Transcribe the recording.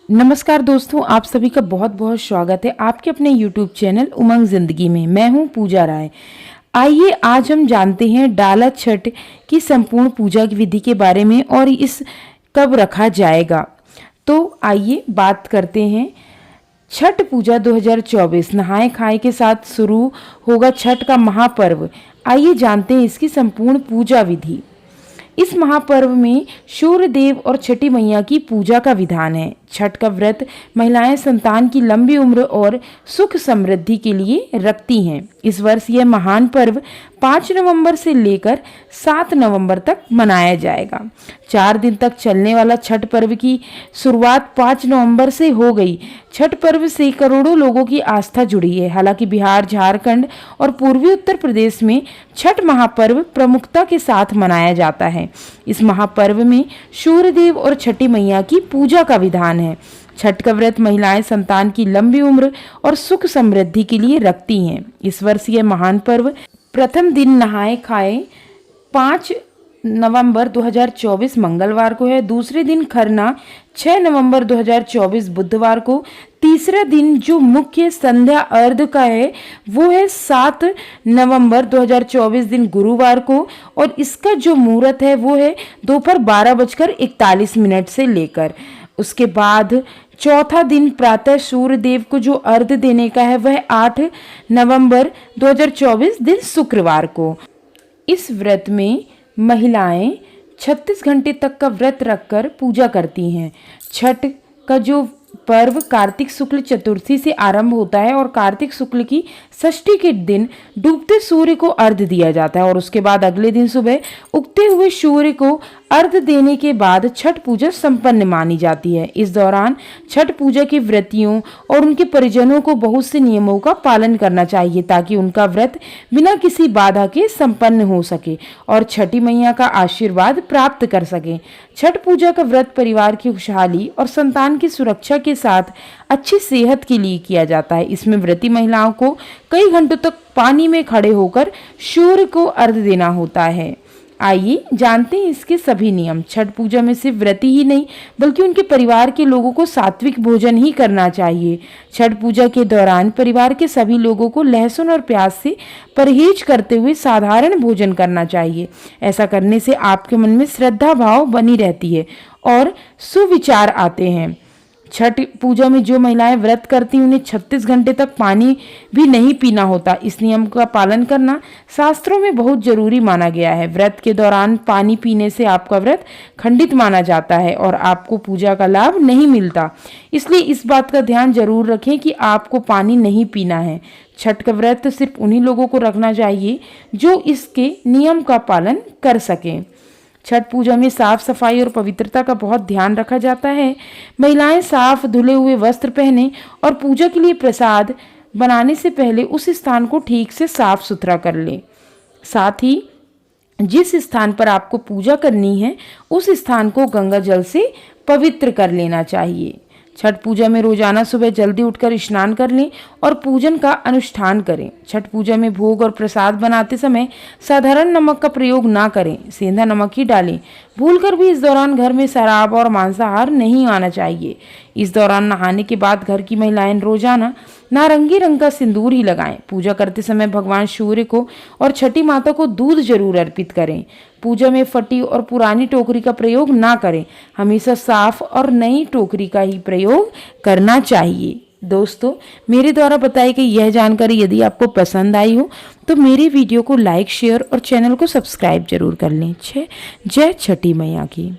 नमस्कार दोस्तों, आप सभी का बहुत बहुत स्वागत है आपके अपने YouTube चैनल उमंग ज़िंदगी में। मैं हूं पूजा राय। आइए आज हम जानते हैं डाला छठ की संपूर्ण पूजा की विधि के बारे में और इस कब रखा जाएगा। तो आइए बात करते हैं। छठ पूजा 2024 नहाए खाए के साथ शुरू होगा छठ का महापर्व। आइए जानते हैं इसकी संपूर्ण पूजा विधि। इस महापर्व में सूर्य देव और छठी मैया की पूजा का विधान है। छठ का व्रत महिलाएं संतान की लंबी उम्र और सुख समृद्धि के लिए रखती हैं। इस वर्ष यह महान पर्व 5 नवंबर से लेकर 7 नवंबर तक मनाया जाएगा। 4 दिन तक चलने वाला छठ पर्व की शुरुआत 5 नवंबर से हो गई। छठ पर्व से करोड़ों लोगों की आस्था जुड़ी है। हालांकि बिहार, झारखंड और पूर्वी उत्तर प्रदेश में छठ महापर्व प्रमुखता के साथ मनाया जाता है। इस महापर्व में सूर्यदेव और छठी मैया की पूजा का विधान है। छठ का व्रत महिलाएं संतान की लंबी उम्र और सुख समृद्धि के लिए रखती हैं। इस वर्ष यह महान पर्व प्रथम दिन नहाए खाए 5 नवंबर 2024 मंगलवार को है। दूसरे दिन खरना 6 नवंबर 2024 बुधवार को। तीसरा दिन जो मुख्य संध्या अर्घ का है वो है 7 नवंबर 2024 दिन गुरुवार को। और इसका जो मुहूर्त है वो है दोपहर 12:41 से लेकर। उसके बाद चौथा दिन प्रातः सूर्य देव को जो अर्घ देने का है वह 8 नवंबर 2024 दिन शुक्रवार को। इस व्रत में महिलाएं 36 घंटे तक का व्रत रखकर पूजा करती हैं। छठ का जो पर्व कार्तिक शुक्ल चतुर्थी से आरंभ होता है और कार्तिक शुक्ल की षष्ठी के दिन डूबते सूर्य को अर्घ दिया जाता है और उसके बाद अगले दिन सुबह उगते हुए सूर्य को अर्घ देने के बाद छठ पूजा संपन्न मानी जाती है। इस दौरान छठ पूजा के व्रतियों और उनके परिजनों को बहुत से नियमों का पालन करना चाहिए ताकि उनका व्रत बिना किसी बाधा के संपन्न हो सके और छठी मैया का आशीर्वाद प्राप्त कर सके। छठ पूजा का व्रत परिवार की खुशहाली और संतान की सुरक्षा के साथ अच्छी सेहत के लिए किया जाता है। इसमें व्रती महिलाओं को कई घंटों तक पानी में खड़े होकर सूर्य को अर्घ देना होता है। आइए जानते हैं इसके सभी नियम। छठ पूजा में सिर्फ व्रती ही नहीं बल्कि उनके परिवार के लोगों को सात्विक भोजन ही करना चाहिए। छठ पूजा के दौरान परिवार के सभी लोगों को लहसुन और प्याज से परहेज करते हुए साधारण भोजन करना चाहिए। ऐसा करने से आपके मन में श्रद्धा भाव बनी रहती है और सुविचार आते हैं। छठ पूजा में जो महिलाएं व्रत करती हैं उन्हें 36 घंटे तक पानी भी नहीं पीना होता। इस नियम का पालन करना शास्त्रों में बहुत जरूरी माना गया है। व्रत के दौरान पानी पीने से आपका व्रत खंडित माना जाता है और आपको पूजा का लाभ नहीं मिलता। इसलिए इस बात का ध्यान जरूर रखें कि आपको पानी नहीं पीना है। छठ का व्रत सिर्फ उन्हीं लोगों को रखना चाहिए जो इसके नियम का पालन कर सकें। छठ पूजा में साफ सफाई और पवित्रता का बहुत ध्यान रखा जाता है। महिलाएं साफ धुले हुए वस्त्र पहने और पूजा के लिए प्रसाद बनाने से पहले उस स्थान को ठीक से साफ सुथरा कर लें। साथ ही जिस स्थान पर आपको पूजा करनी है उस स्थान को गंगा जल से पवित्र कर लेना चाहिए। छठ पूजा में रोजाना सुबह जल्दी उठकर स्नान कर लें और पूजन का अनुष्ठान करें। छठ पूजा में भोग और प्रसाद बनाते समय साधारण नमक का प्रयोग ना करें, सेंधा नमक ही डालें। भूलकर भी इस दौरान घर में शराब और मांसाहार नहीं आना चाहिए। इस दौरान नहाने के बाद घर की महिलाएं रोजाना नारंगी रंग का सिंदूर ही लगाएं। पूजा करते समय भगवान सूर्य को और छठी माता को दूध जरूर अर्पित करें। पूजा में फटी और पुरानी टोकरी का प्रयोग ना करें। हमेशा साफ और नई टोकरी का ही प्रयोग करना चाहिए। दोस्तों, मेरे द्वारा बताई गई यह जानकारी यदि आपको पसंद आई हो तो मेरे वीडियो को लाइक, शेयर और चैनल को सब्सक्राइब जरूर कर लें। जय छठी मैया की।